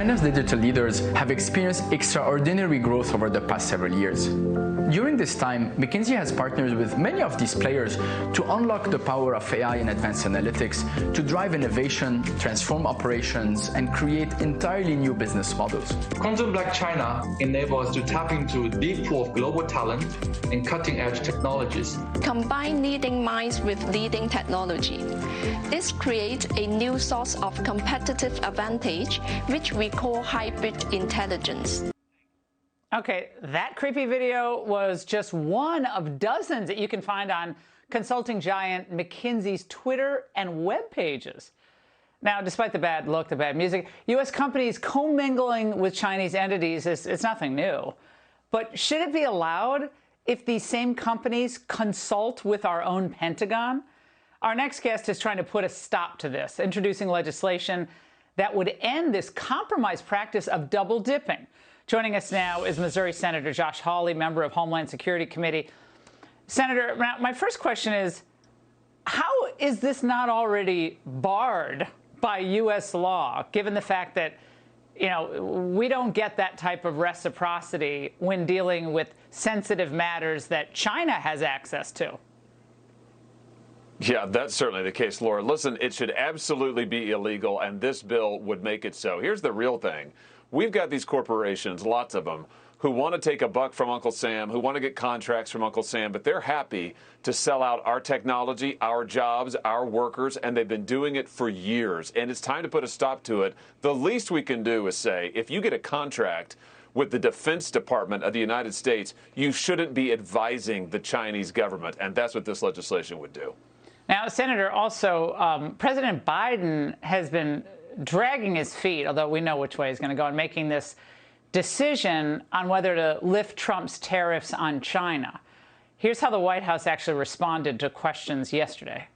China's digital leaders have experienced extraordinary growth over the past several years. During this time, McKinsey has partnered with many of these players to unlock the power of AI and advanced analytics to drive innovation, transform operations, and create entirely new business models. Quantum Black China enables us to tap into a deep pool of global talent and cutting-edge technologies. Combine leading minds with leading technology. This creates a new source of competitive advantage, which we call hybrid intelligence. Okay, that creepy video was just one of dozens that you can find on consulting giant McKinsey's Twitter and web pages. Now, despite the bad look, the bad music, U.S. companies commingling with Chinese entities is nothing new. But should it be allowed if these same companies consult with our own Pentagon? Our next guest is trying to put a stop to this, introducing legislation that would end this compromised practice of double dipping. Joining us now is Missouri Senator Josh Hawley, member of Homeland Security Committee. Senator, my first question is, how is this not already barred by U.S. law, given the fact that, we don't get that type of reciprocity when dealing with sensitive matters that China has access to? Yeah, that's certainly the case, Laura. Listen, it should absolutely be illegal, and this bill would make it so. Here's the real thing. We've got these corporations, lots of them, who want to take a buck from Uncle Sam, who want to get contracts from Uncle Sam, but they're happy to sell out our technology, our jobs, our workers, and they've been doing it for years. And it's time to put a stop to it. The least we can do is say, if you get a contract with the Defense Department of the United States, you shouldn't be advising the Chinese government, and that's what this legislation would do. Now, Senator, also, President Biden has been dragging his feet, although we know which way he's going to go, in making this decision on whether to lift Trump's tariffs on China. Here's how the White House actually responded to questions yesterday.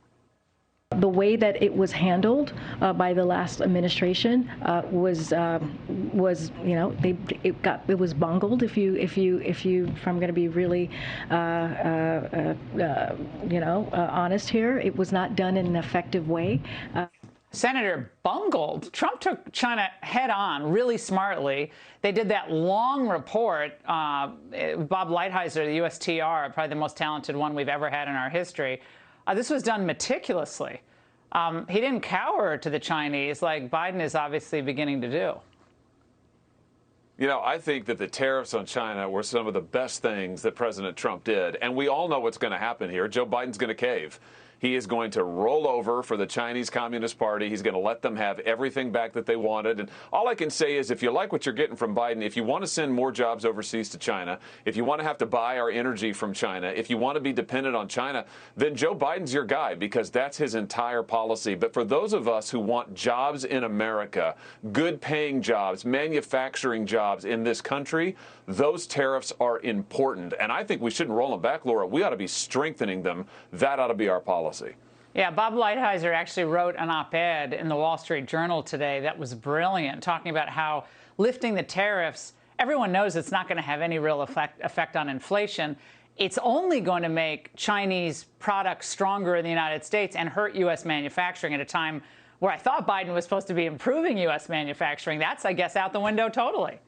The way that it was handled by the last administration was it was bungled. If I'm going to be really honest here, it was not done in an effective way. Senator, bungled. Trump took China head on really smartly. They did that long report. Bob Lighthizer, the USTR, probably the most talented one we've ever had in our history. This was done meticulously. He didn't cower to the Chinese like Biden is obviously beginning to do. I think that the tariffs on China were some of the best things that President Trump did. And we all know what's going to happen here. Joe Biden's going to cave. He is going to roll over for the Chinese Communist Party. He's going to let them have everything back that they wanted. And all I can say is, if you like what you're getting from Biden, if you want to send more jobs overseas to China, if you want to have to buy our energy from China, if you want to be dependent on China, then Joe Biden's your guy, because that's his entire policy. But for those of us who want jobs in America, good paying jobs, manufacturing jobs in this country, those tariffs are important. And I think we shouldn't roll them back, Laura. We ought to be strengthening them. That ought to be our policy. Yeah, Bob Lighthizer actually wrote an op-ed in the Wall Street Journal today that was brilliant, talking about how lifting the tariffs, everyone knows it's not going to have any real effect on inflation. It's only going to make Chinese products stronger in the United States and hurt U.S. manufacturing at a time where I thought Biden was supposed to be improving U.S. manufacturing. That's, I guess, out the window totally.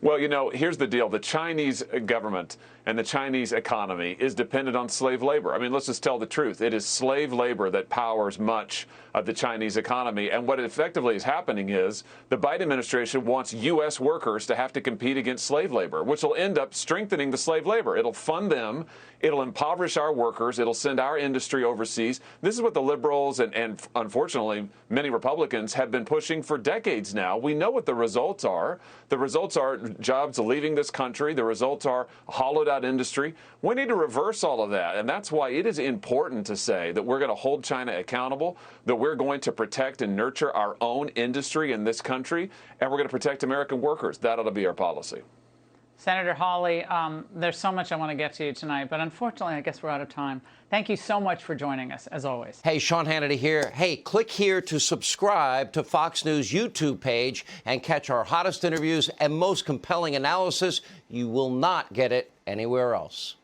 Well, here's the deal. The Chinese government and the Chinese economy is dependent on slave labor. I mean, let's just tell the truth. It is slave labor that powers much of the Chinese economy. And what effectively is happening is the Biden administration wants U.S. workers to have to compete against slave labor, which will end up strengthening the slave labor. It'll fund them. It'll impoverish our workers. It'll send our industry overseas. This is what the liberals and unfortunately, many Republicans have been pushing for decades now. We know what the results are. The results are jobs leaving this country. The results are hollowed out industry. We need to reverse all of that. And that's why it is important to say that we're going to hold China accountable, that we're going to protect and nurture our own industry in this country, and we're going to protect American workers. That ought to be our policy. Senator Hawley, there's so much I want to get to you tonight, but unfortunately, I guess we're out of time. Thank you so much for joining us, as always. Hey, Sean Hannity here. Hey, click here to subscribe to Fox News YouTube page and catch our hottest interviews and most compelling analysis. You will not get it anywhere else.